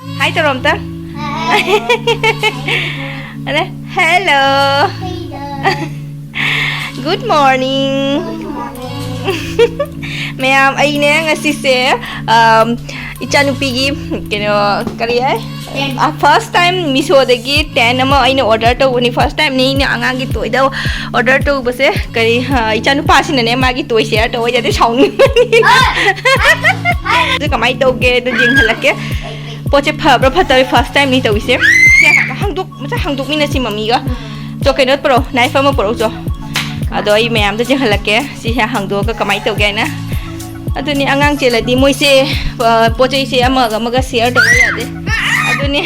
Hi Toronto. Hello. Good morning. Ma'am, ay na nga si Ichanupigi kari ay first time Meesho dagi 10 ama aina order to uni first time ni angang gi toy da order to base kari Ichanupa sin ne ma gi toy share to ja de saung ni de kamai to ge de jing halake poche phabra phatari first time ni to ise hangduk mi na si mami ga to kenot pro knife ma pro jo ado ai ma'am de jing halake si hangduk ka kamai to ge na aduni angang cheladi moise poche se amaga share to ya de aduni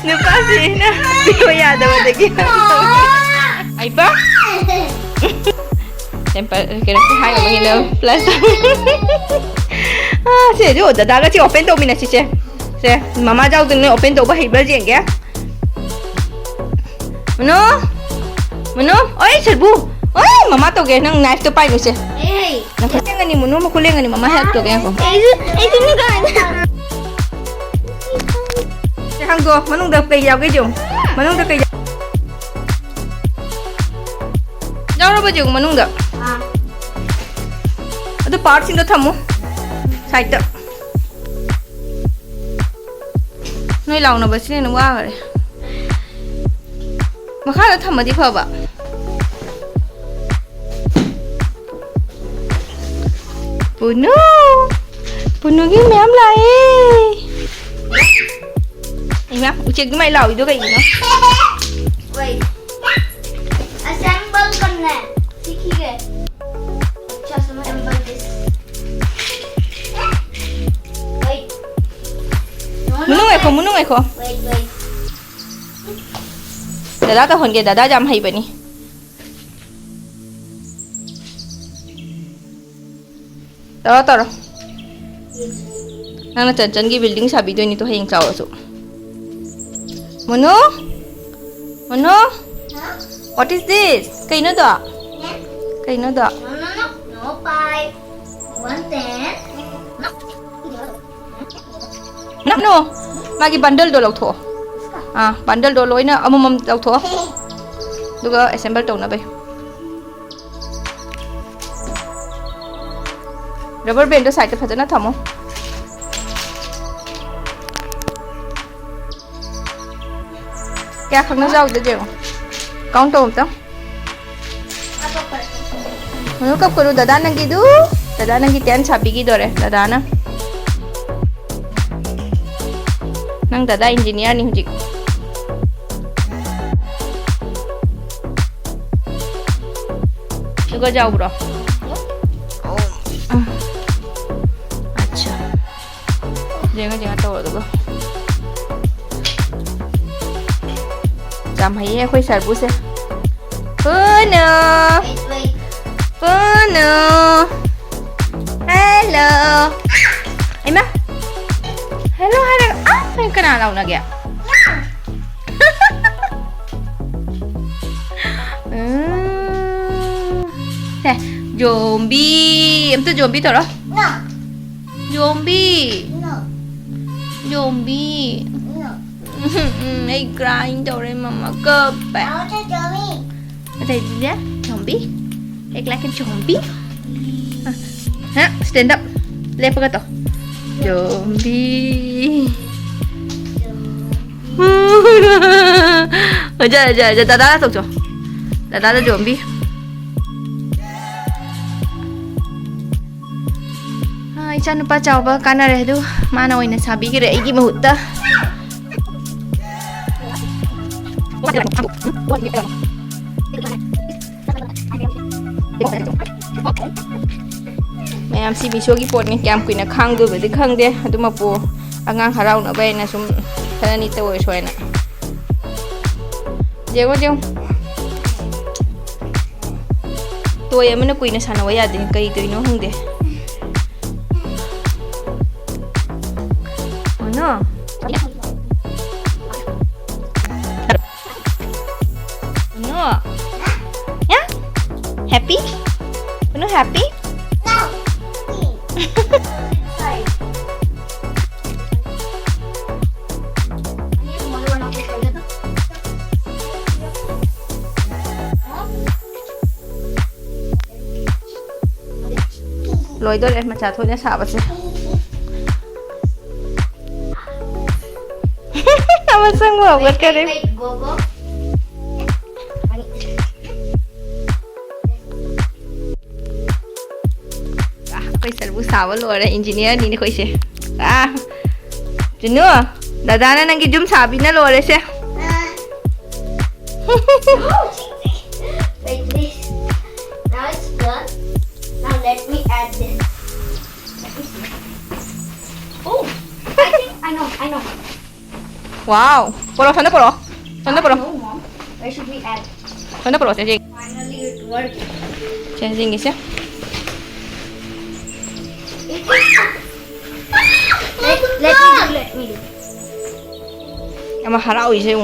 nupa si na biyo ya da wadagi ai pa temper kira hai ga mangina plus se jo da ga chi open to mina si se mama jau dun ne open to ba hi ba jeng ge mano oi serbu oi mama to ge nang knife to pai no se na khang ani munu ma kuleng ani mama help to ge ko ai tu ni ga se hang do manung da kai yaw ge jung manung da kai yaw ra ba jung manung da adu part sing da thamu side ta noi law na ba sine na wa gare makha da thamadi pha ba Puno gi ma'am lại anh ma'am ucek gi mai lau itu kayak gini Wait, assemble करना है सीखिए अच्छा समझ assemble this wait munung ai ko wait dada ta hon ge dada jam hai bani taro nana chan gi building sabi do ni to heng chaw so Manu what is this kai no da no five 110 no magi bundle do lau tho bundle do loina amam lau tho duga assemble to na bai rubber band do side ta phajana thamo kya khang na jaw de jeo count to ta manu kap karo dada nangi 10 chabi gi dore dada na nang dada engineer ni hujik juga jauh bro अच्छा jangan tahu tu jam hai khoi serbu se Puno hello ai ma hello hai kenal lau na kya zombie em tu zombie thôi đó no zombie no ai crying đâu đây mama cơ bạn I'll take Johnny thầy gì đó zombie act like a zombie ha stand up lepas kata zombie aja dada tu dada ada zombie Icha nupa chawba kana re du mana oina sabi gi re igi mahutta Ma'am si Meesho gi pot ni kyam kuina khang du be khang de adu ma po angang harau na bai na sum thana ni to soi na jeng to ya mana kuina sana wa ya de kai to no hung de no ya happy happy no ꯂꯣꯏꯗꯣꯔꯦ ꯃꯆꯥ ꯊꯣꯏꯅ ꯁꯥꯕꯁꯦ ꯑꯃꯁꯨꯡ ꯍꯧꯒꯠꯈꯔꯦ Wait, go, go. ꯑꯩꯈꯣꯏ ꯁꯔꯕꯨ ꯁꯥꯕ ꯂꯣꯏꯔꯦ ꯏꯟꯖꯤꯅꯤꯌꯔꯅꯤꯅꯦ ꯑꯩꯈꯣꯏꯁꯦ ꯆꯨꯅꯨ ꯗꯗꯥꯅ ꯅꯪꯒꯤ ꯌꯨꯝ ꯁꯥꯕꯤꯅ ꯂꯣꯏꯔꯦꯁꯦ Wait, this. Now it's done. Now let me add this. Let me see. Oh, I know. 와우 보러 전화 보러 전화 보러 No, Mom. Where should we add? 전화 보러 쟤 Finally, it worked. 쟤 Let me do. 아마 하라고 이제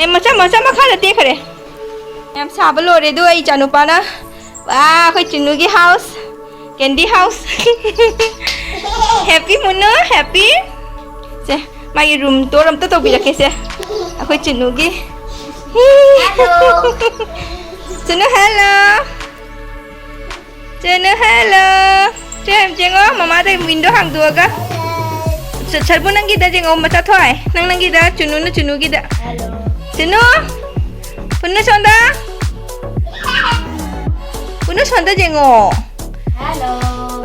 em macam makhala te khare em saba lore do ai chanu pana wa khoi chunu gi house candy house happy muno happy se mai room to ram to bi rakhe se khoi chunu gi Hello. chunu hello jem jengo mama de window hang duaga sarbu nangi da jengo mata thoi nang nangi da chunu gi da Hello. Chunu, punna sonda jengo. Hello.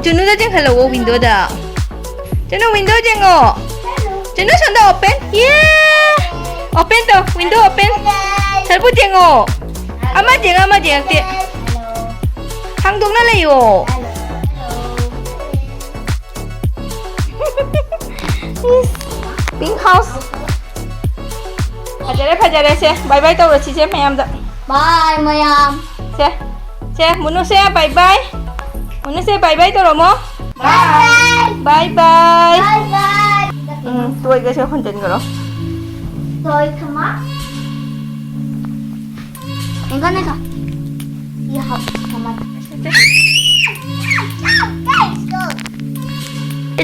Chunu da jeng hello window da. Chunu window jengo. Hello. Chunu sonda open. Yeah. Open to window open. Sarbu jengo. Ama jeng te. Hello. Hang dong na layo. Pink house. Phajare se. Bye bye tau rachi se mayam da. Bye, Mayam. Se munu se bye bye. Munu se bye bye tau mo. Bye. Bye bye. Bye bye. Tôi cái sẽ không tin rồi đó. Toy come on. 이거. You have come on.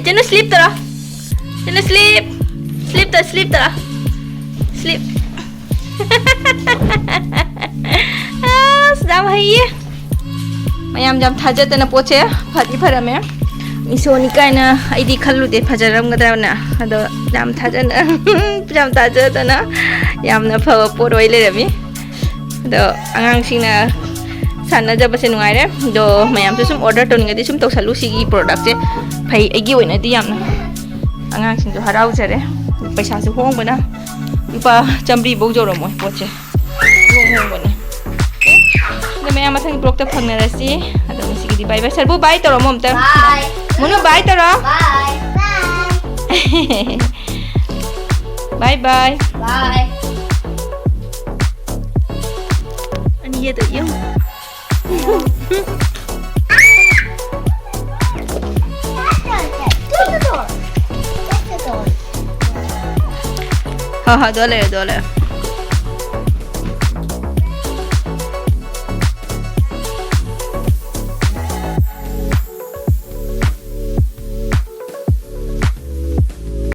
Chân nó sleep rồi. Chân nó sleep. Sleep rồi. Sleep. Sedap hai. Mayam jam thaja tana poche phadi pharame. Meesho ni kaina ID khallu de phajaram gadra na. Ado jam thaja na. Jam thaja tana yam na phawa poroi le rami. Ado angang sing na sana jaba se nungai re. Do mayam su sum order to ninga di sum toksalu sigi product je phai agi oina di yam na. Angang sing jo harau jare. Paisa su hong bana. Lupa chamri bau joro moi poche. Hong bana. Ne mayam athang blog ta phangna rasi. Ado sigi di bye bye sarbu bye toro mom ta. Bye. Munu bye toro. Bye. Bye. Bye bye. Bye. Ani ye to yo. Ha ha, dole.